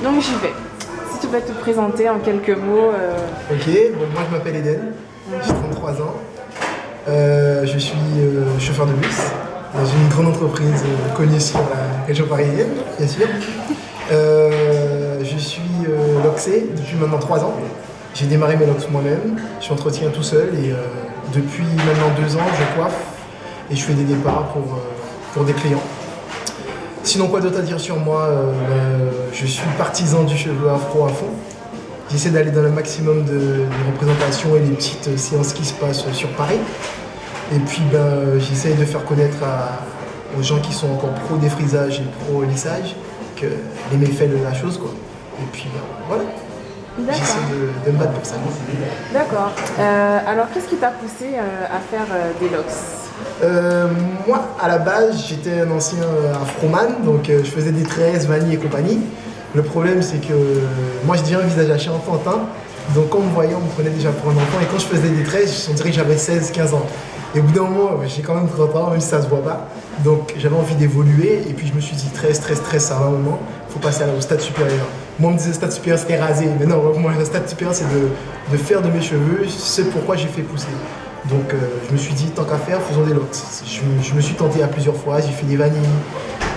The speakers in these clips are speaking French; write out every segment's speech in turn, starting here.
Donc j'y vais. Si tu peux te présenter en quelques mots. Ok, bon, moi je m'appelle Eden, j'ai 33 ans. Je suis chauffeur de bus dans une grande entreprise connue sur la région parisienne, bien sûr. Je suis loxé depuis maintenant 3 ans. J'ai démarré mes lox moi-même, j'entretiens tout seul et depuis maintenant 2 ans, je coiffe et je fais des départs pour des clients. Sinon, quoi d'autre à dire sur moi, je suis partisan du cheveu afro à fond. J'essaie d'aller dans le maximum de représentations et les petites séances qui se passent sur Paris. Et puis j'essaie de faire connaître aux gens qui sont encore pro défrisage et pro lissage que les méfaits de la chose, quoi. Et puis voilà. J'essaie de me battre pour ça. D'accord. Alors qu'est-ce qui t'a poussé à faire des lox? Moi, à la base, j'étais un ancien afroman, donc je faisais des tresses, vanille et compagnie. Le problème, c'est que moi, j'ai déjà un visage assez enfantin, donc quand on me voyait, on me prenait déjà pour un enfant, et quand je faisais des tresses, on dirait que j'avais 16-15 ans. Et au bout d'un moment, j'ai quand même 30 ans, même si ça se voit pas. Donc j'avais envie d'évoluer, et puis je me suis dit, tresse, ça va un moment, il faut passer au stade supérieur. Moi, on me disait stade supérieur, c'était rasé, mais non, moi, le stade supérieur, c'est de faire de mes cheveux, c'est pourquoi j'ai fait pousser. Donc je me suis dit, tant qu'à faire, faisons des locks. Je me suis tenté à plusieurs fois, j'ai fait des vanilles,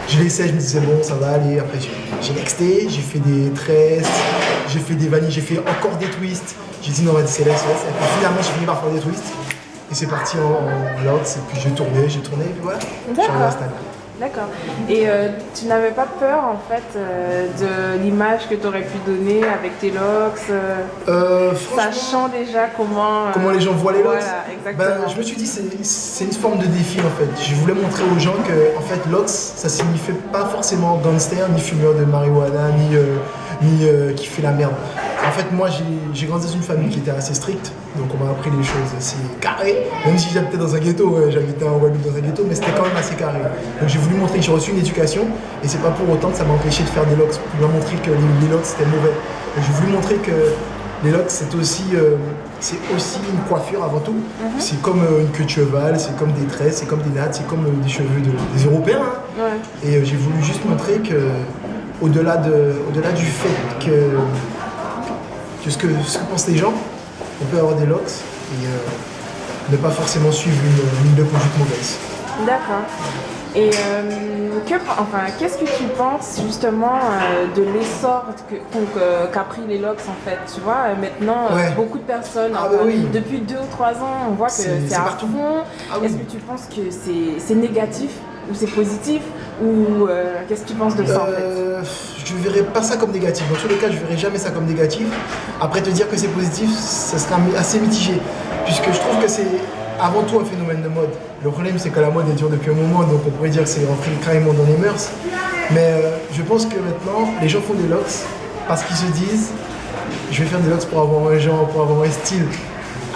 je laissais, je me disais bon, ça va aller. Après j'ai nexté, j'ai fait des tresses, j'ai fait des vanilles, j'ai fait encore des twists. J'ai dit non, vas-y, c'est là. Et puis finalement, j'ai fini par faire des twists. Et c'est parti en locks, et puis j'ai tourné, et puis voilà. D'accord. D'accord. Et tu n'avais pas peur en fait de l'image que tu aurais pu donner avec tes locks, sachant déjà comment les gens voient les locks. Voilà, exactement. Je me suis dit c'est une forme de défi en fait. Je voulais montrer aux gens que en fait locks ça signifiait pas forcément gangster, ni fumeur de marijuana, ni qui fait la merde. En fait moi j'ai grandi dans une famille qui était assez stricte, donc on m'a appris les choses assez carrées. Même si j'habitais dans un ghetto, j'habitais en Guadeloupe dans un ghetto, mais c'était quand même assez carré. Donc j'ai voulu montrer que j'ai reçu une éducation et c'est pas pour autant que ça m'a empêché de faire des locks. Pour montrer que les locks c'était mauvais. Donc j'ai voulu montrer que les locks c'est aussi une coiffure avant tout. C'est comme une queue de cheval, c'est comme des tresses, c'est comme des nattes, c'est comme des cheveux des Européens. Hein. Ouais. Et j'ai voulu juste montrer que au-delà du fait que ce que pensent les gens, on peut avoir des locks et ne pas forcément suivre une ligne de conduite mauvaise. D'accord. Et qu'est-ce que tu penses justement de l'essor qu'a pris les locks en fait? Tu vois, maintenant, beaucoup de personnes, depuis 2 ou 3 ans, on voit que c'est à fond. Est-ce que tu penses que c'est négatif ou c'est positif? Ou qu'est-ce que tu penses de ça en fait? Je ne verrais pas ça comme négatif. Dans tous les cas, je ne verrais jamais ça comme négatif. Après, te dire que c'est positif, ça sera assez mitigé. Puisque je trouve que c'est avant tout un phénomène de mode. Le problème, c'est que la mode est dure depuis un moment, donc on pourrait dire que c'est rentré carrément dans les mœurs. Mais je pense que maintenant, les gens font des locks parce qu'ils se disent je vais faire des locks pour avoir un genre, pour avoir un style.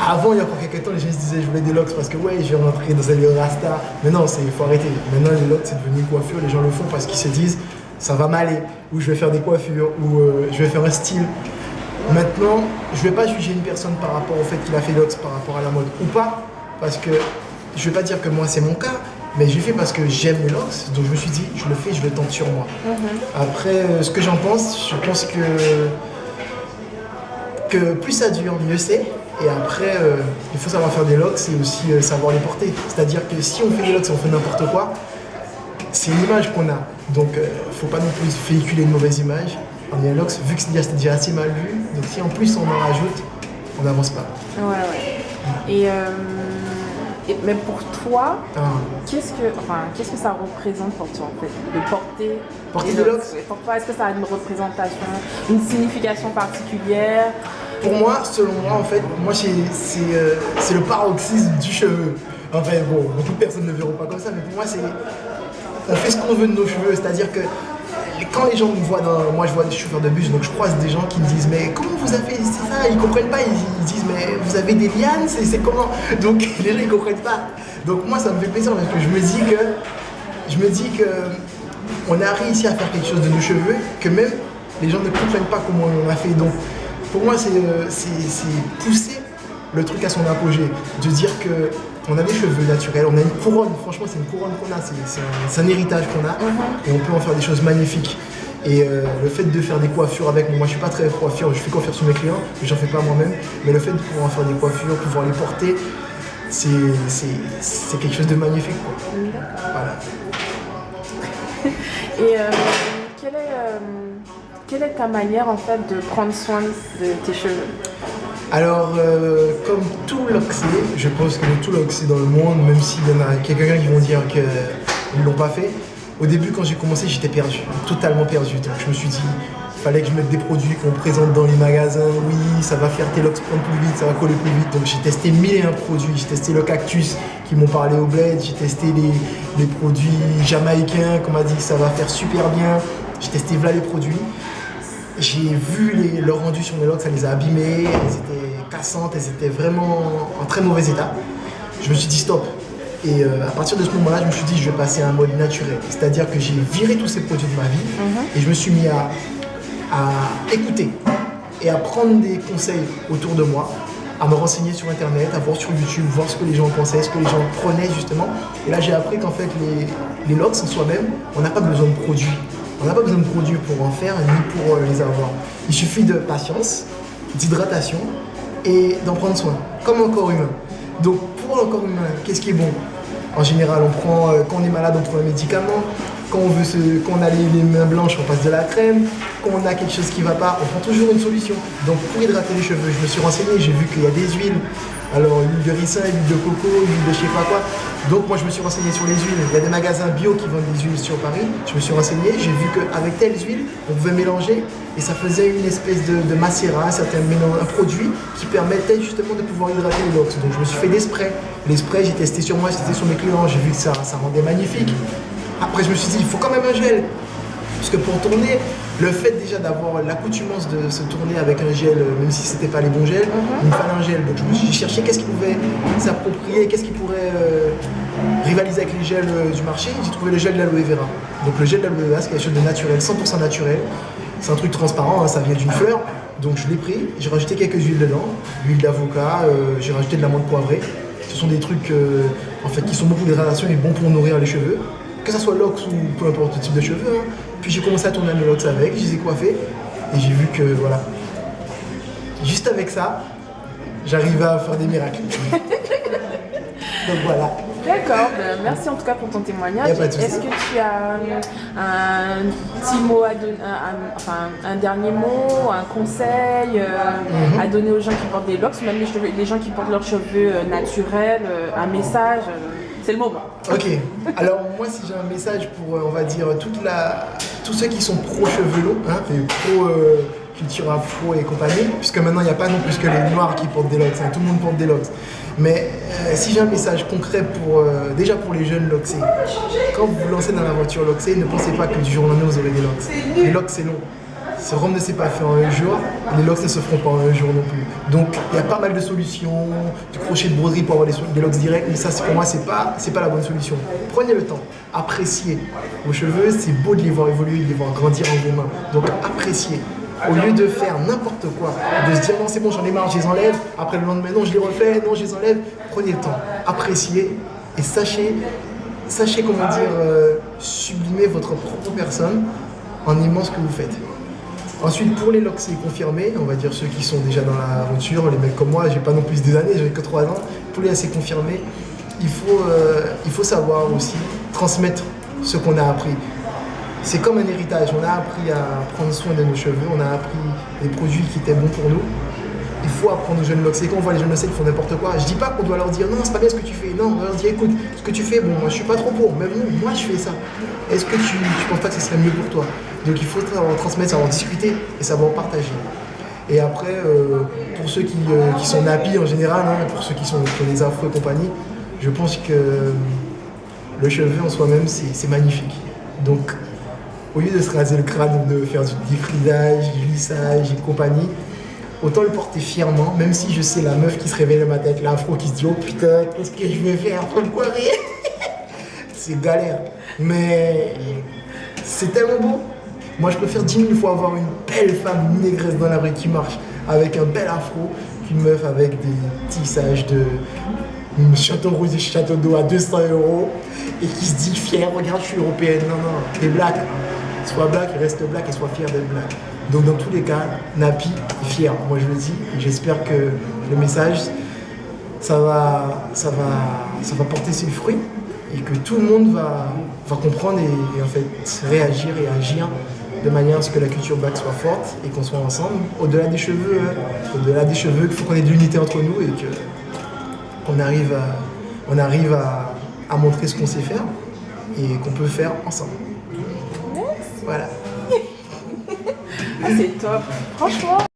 Avant, il y a encore quelques temps, les gens se disaient je voulais des locks parce que je vais rentrer dans un lieu rasta. Mais non, il faut arrêter. Maintenant, les locks, c'est devenu une coiffure. Les gens le font parce qu'ils se disent ça va m'aller, ou je vais faire des coiffures, ou je vais faire un style. Maintenant, je ne vais pas juger une personne par rapport au fait qu'il a fait locks par rapport à la mode ou pas, parce que je ne vais pas dire que moi c'est mon cas, mais j'ai fait parce que j'aime les locks, donc je me suis dit je le fais, je le tente sur moi. Après, ce que j'en pense, je pense que plus ça dure, mieux c'est. Et après, il faut savoir faire des locks et aussi savoir les porter. C'est-à-dire que si on fait des locks et on fait n'importe quoi, c'est une image qu'on a. Donc, il ne faut pas non plus véhiculer une mauvaise image. On est un locks, vu que c'est déjà assez mal vu, donc si en plus on en rajoute, on n'avance pas. Ouais. Mais pour toi, qu'est-ce que ça représente pour toi en fait, de porter des locks? Pour toi, est-ce que ça a une représentation, une signification particulière? Pour moi, selon moi, en fait, c'est le paroxysme du cheveu. En fait, beaucoup de personnes ne verront pas comme ça, mais pour moi, on fait ce qu'on veut de nos cheveux. C'est-à-dire que quand les gens me voient moi je vois des chauffeurs de bus, donc je croise des gens qui me disent mais comment vous avez, c'est ça, ils comprennent pas, ils disent mais vous avez des lianes, c'est comment? Donc les gens ils comprennent pas. Donc moi ça me fait plaisir parce que je me dis que on a réussi à faire quelque chose de nos cheveux que même les gens ne comprennent pas comment on a fait. Donc pour moi c'est pousser le truc à son apogée, de dire que on a des cheveux naturels, on a une couronne, franchement c'est une couronne qu'on a, c'est un héritage qu'on a et on peut en faire des choses magnifiques. Et le fait de faire des coiffures avec moi je suis pas très coiffure, je fais coiffure sur mes clients, mais j'en fais pas moi-même. Mais le fait de pouvoir faire des coiffures, pouvoir les porter, c'est quelque chose de magnifique, quoi. Voilà. Et quelle est ta manière en fait de prendre soin de tes cheveux? Alors, comme tout loxé, je pense que tout loxé dans le monde, même s'il y en a quelqu'un qui vont dire qu'ils ne l'ont pas fait, au début quand j'ai commencé j'étais perdu, totalement perdu. Donc je me suis dit, il fallait que je mette des produits qu'on présente dans les magasins, oui, ça va faire tes locks prendre plus vite, ça va coller plus vite. Donc j'ai testé 1001 produits, j'ai testé le cactus qui m'ont parlé au bled, j'ai testé les produits jamaïcains qu'on m'a dit que ça va faire super bien, j'ai testé voilà les produits. J'ai vu le rendu sur mes locks, ça les a abîmées, elles étaient cassantes, elles étaient vraiment en très mauvais état. Je me suis dit stop. Et à partir de ce moment-là, je me suis dit je vais passer à un mode naturel. C'est-à-dire que j'ai viré tous ces produits de ma vie et je me suis mis à écouter et à prendre des conseils autour de moi, à me renseigner sur internet, à voir sur YouTube, voir ce que les gens pensaient, ce que les gens prenaient justement. Et là j'ai appris qu'en fait les locks en soi-même, on n'a pas besoin de produits. On n'a pas besoin de produits pour en faire ni pour les avoir. Il suffit de patience, d'hydratation et d'en prendre soin, comme un corps humain. Donc pour un corps humain, qu'est-ce qui est bon? En général, quand on est malade, on prend un médicament. Quand on a les mains blanches, on passe de la crème. Quand on a quelque chose qui ne va pas, on prend toujours une solution. Donc pour hydrater les cheveux, je me suis renseigné, j'ai vu qu'il y a des huiles. Alors l'huile de ricin, l'huile de coco, l'huile de je sais pas quoi. Donc moi je me suis renseigné sur les huiles. Il y a des magasins bio qui vendent des huiles sur Paris. Je me suis renseigné, j'ai vu qu'avec telles huiles, on pouvait mélanger et ça faisait une espèce de macérat, un produit qui permettait justement de pouvoir hydrater les locks. Donc je me suis fait des sprays. Les sprays, j'ai testé sur moi, j'ai testé sur mes clients, j'ai vu que ça rendait magnifique. Après je me suis dit, il faut quand même un gel. Parce que pour tourner, le fait déjà d'avoir l'accoutumance de se tourner avec un gel, même si c'était pas les bons gels, il me fallait un gel. Donc je me suis cherché qu'est-ce qui pouvait s'approprier, qu'est-ce qui pourrait rivaliser avec les gels du marché. J'ai trouvé le gel de l'aloe vera. Donc le gel de l'aloe vera, c'est quelque chose de naturel, 100% naturel. C'est un truc transparent, hein, ça vient d'une fleur. Donc je l'ai pris, j'ai rajouté quelques huiles dedans, l'huile d'avocat, j'ai rajouté de l'amande poivrée. Ce sont des trucs en fait, qui sont beaucoup d'hydratation et bons pour nourrir les cheveux. Que ce soit locks ou peu importe le type de cheveux. Hein. Puis j'ai commencé à tourner mes locks avec, je les ai coiffés et j'ai vu que voilà. Juste avec ça, j'arrivais à faire des miracles. Donc voilà. D'accord, merci en tout cas pour ton témoignage. Est-ce que tu as un petit mot à donner, un dernier mot, un conseil à donner aux gens qui portent des locks, même les gens qui portent leurs cheveux naturels, un message c'est le moment. Ok, alors moi si j'ai un message pour, on va dire, tous ceux qui sont pro cheveux longs, hein, et pro culture afro et compagnie, puisque maintenant il n'y a pas non plus que les noirs qui portent des locks, hein, tout le monde porte des locks. Mais si j'ai un message concret déjà pour les jeunes locksés, quand vous vous lancez dans l'aventure locksée, ne pensez pas que du jour au lendemain vous aurez des locks. Les locks c'est long. Ce rhum ne s'est pas fait en un jour, les locks ne se feront pas en un jour non plus. Donc il y a pas mal de solutions, du crochet de broderie pour avoir des locks directs, mais ça pour moi c'est pas la bonne solution. Prenez le temps, appréciez vos cheveux, c'est beau de les voir évoluer, de les voir grandir en vos mains. Donc appréciez. Au lieu de faire n'importe quoi, de se dire non c'est bon j'en ai marre, je les enlève, après le lendemain non je les refais, non je les enlève, prenez le temps, appréciez et sachez comment dire, sublimer votre propre personne en aimant ce que vous faites. Ensuite, pour les locksés confirmés, on va dire ceux qui sont déjà dans l'aventure, les mecs comme moi, j'ai pas non plus des années, j'ai que 3 ans, pour les assez confirmés, il faut savoir aussi transmettre ce qu'on a appris. C'est comme un héritage, on a appris à prendre soin de nos cheveux, on a appris des produits qui étaient bons pour nous. Il faut apprendre aux jeunes locksés. Quand on voit les jeunes locksés qui font n'importe quoi, je dis pas qu'on doit leur dire non, c'est pas bien ce que tu fais. Non, on doit leur dire écoute, ce que tu fais, bon, moi je suis pas trop pour, mais bon, moi je fais ça. Est-ce que tu penses pas que ce serait mieux pour toi? Donc il faut savoir transmettre, savoir discuter et savoir partager. Et après, pour ceux qui sont nappis en général, hein, pour ceux qui sont les afro et compagnie, je pense que le cheveu en soi-même, c'est magnifique. Donc, au lieu de se raser le crâne ou de faire du défrisage, du lissage et compagnie, autant le porter fièrement, même si je sais la meuf qui se réveille dans ma tête, l'afro qui se dit « Oh putain, qu'est-ce que je vais faire pour me coiffer ?» C'est galère, mais c'est tellement beau. Moi, je préfère 10 000 fois avoir une belle femme négresse dans la rue qui marche avec un bel afro qu'une meuf avec des tissages de Château Rouge et Château d'eau à 200 € et qui se dit fière, regarde, je suis européenne. Non, non, t'es black. Sois black, reste black et sois fier d'être black. Donc dans tous les cas, Napi est fier. Moi je le dis. J'espère que le message, ça va porter ses fruits et que tout le monde va comprendre et en fait réagir et agir de manière à ce que la culture black soit forte et qu'on soit ensemble. Au-delà des cheveux, il faut qu'on ait de l'unité entre nous et qu'on arrive à montrer ce qu'on sait faire et qu'on peut faire ensemble. Merci. Voilà. Ah, c'est top. Franchement.